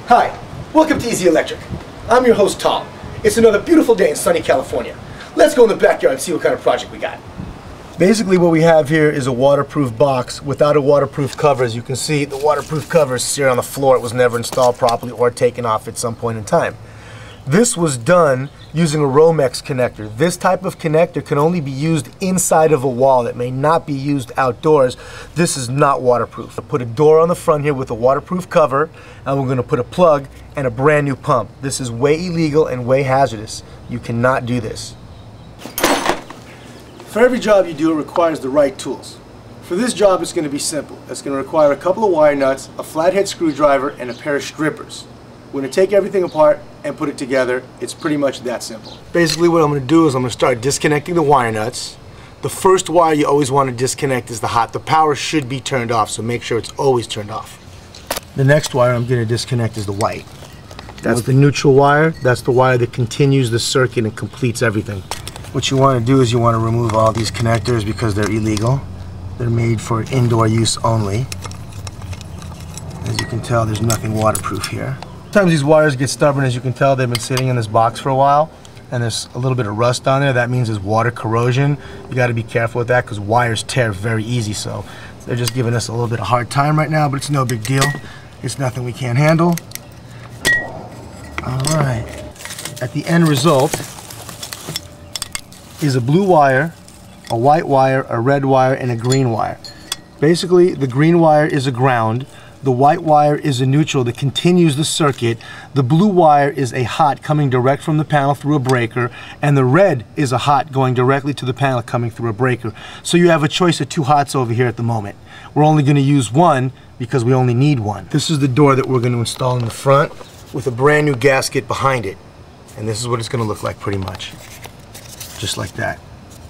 Hi, welcome to Easy Electric. I'm your host Tom. It's another beautiful day in sunny California. Let's go in the backyard and see what kind of project we got. Basically what we have here is a waterproof box without a waterproof cover. As you can see, the waterproof cover is here on the floor. It was never installed properly or taken off at some point in time. This was done using a Romex connector. This type of connector can only be used inside of a wall. It may not be used outdoors. This is not waterproof. I put a door on the front here with a waterproof cover, and we're going to put a plug and a brand new pump. This is way illegal and way hazardous. You cannot do this. For every job you do, it requires the right tools. For this job, it's going to be simple. It's going to require a couple of wire nuts, a flathead screwdriver, and a pair of strippers. We're going to take everything apart and put it together. It's pretty much that simple. Basically what I'm going to do is I'm going to start disconnecting the wire nuts. The first wire you always want to disconnect is the hot. The power should be turned off, so make sure it's always turned off. The next wire I'm going to disconnect is the white. That's the neutral wire. That's the wire that continues the circuit and completes everything. What you want to do is you want to remove all these connectors because they're illegal. They're made for indoor use only. As you can tell, there's nothing waterproof here. Sometimes these wires get stubborn. As you can tell, they've been sitting in this box for a while and there's a little bit of rust on there. That means there's water corrosion. You got to be careful with that because wires tear very easy. So they're just giving us a little bit of hard time right now, but it's no big deal. It's nothing we can't handle. All right. At the end result is a blue wire, a white wire, a red wire, and a green wire. Basically, the green wire is a ground. The white wire is a neutral that continues the circuit. The blue wire is a hot coming direct from the panel through a breaker, and the red is a hot going directly to the panel coming through a breaker. So you have a choice of two hots over here at the moment. We're only going to use one because we only need one. This is the door that we're going to install in the front with a brand new gasket behind it. And this is what it's going to look like pretty much. Just like that.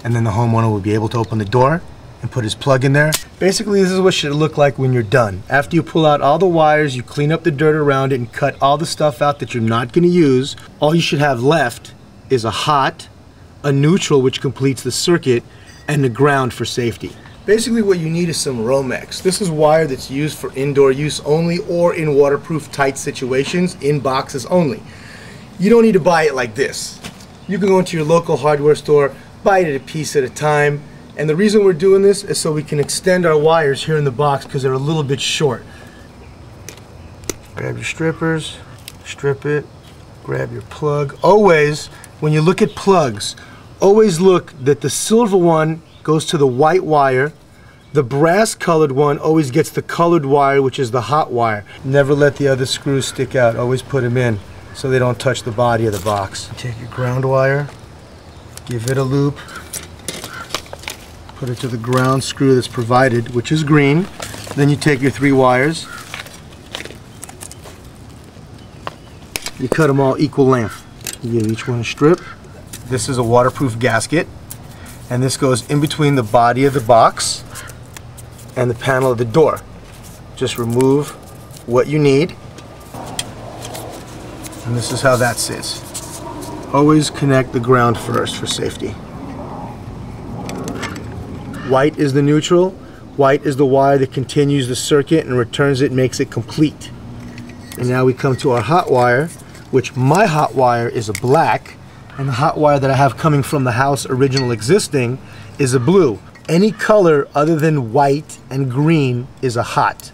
And then the homeowner will be able to open the door and put his plug in there. Basically, this is what it should look like when you're done. After you pull out all the wires, you clean up the dirt around it and cut all the stuff out that you're not going to use. All you should have left is a hot, a neutral, which completes the circuit, and the ground for safety. Basically, what you need is some Romex. This is wire that's used for indoor use only or in waterproof tight situations, in boxes only. You don't need to buy it like this. You can go into your local hardware store, buy it a piece at a time. And the reason we're doing this is so we can extend our wires here in the box because they're a little bit short. Grab your strippers, strip it, grab your plug. Always, when you look at plugs, always look that the silver one goes to the white wire. The brass colored one always gets the colored wire, which is the hot wire. Never let the other screws stick out. Always put them in so they don't touch the body of the box. Take your ground wire, give it a loop. Put it to the ground screw that's provided, which is green. Then you take your three wires. You cut them all equal length. You give each one a strip. This is a waterproof gasket, and this goes in between the body of the box and the panel of the door. Just remove what you need, and this is how that sits. Always connect the ground first for safety. White is the neutral. White is the wire that continues the circuit and returns it, makes it complete. And now we come to our hot wire, which my hot wire is a black, and the hot wire that I have coming from the house original existing is a blue. Any color other than white and green is a hot.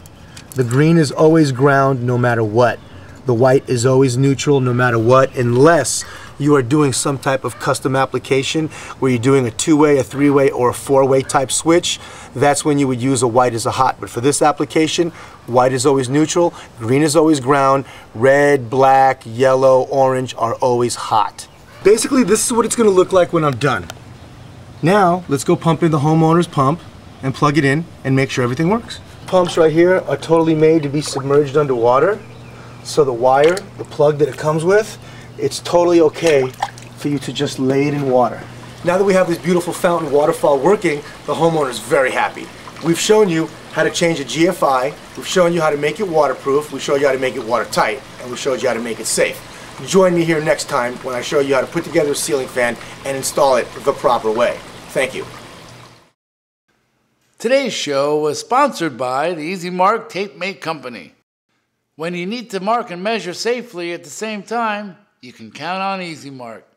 The green is always ground no matter what. The white is always neutral no matter what, unless you are doing some type of custom application where you're doing a two-way, a three-way, or a four-way type switch. That's when you would use a white as a hot. But for this application, white is always neutral, green is always ground, red, black, yellow, orange are always hot. Basically, this is what it's going to look like when I'm done. Now, let's go pump in the homeowner's pump and plug it in and make sure everything works. Pumps right here are totally made to be submerged underwater. So the wire, the plug that it comes with, it's totally okay for you to just lay it in water. Now that we have this beautiful fountain waterfall working, the homeowner is very happy. We've shown you how to change a GFI, we've shown you how to make it waterproof, we showed you how to make it watertight, and we showed you how to make it safe. Join me here next time when I show you how to put together a ceiling fan and install it the proper way. Thank you. Today's show was sponsored by the Easy Mark Tape Mate Company. When you need to mark and measure safely at the same time, you can count on Easy Mark.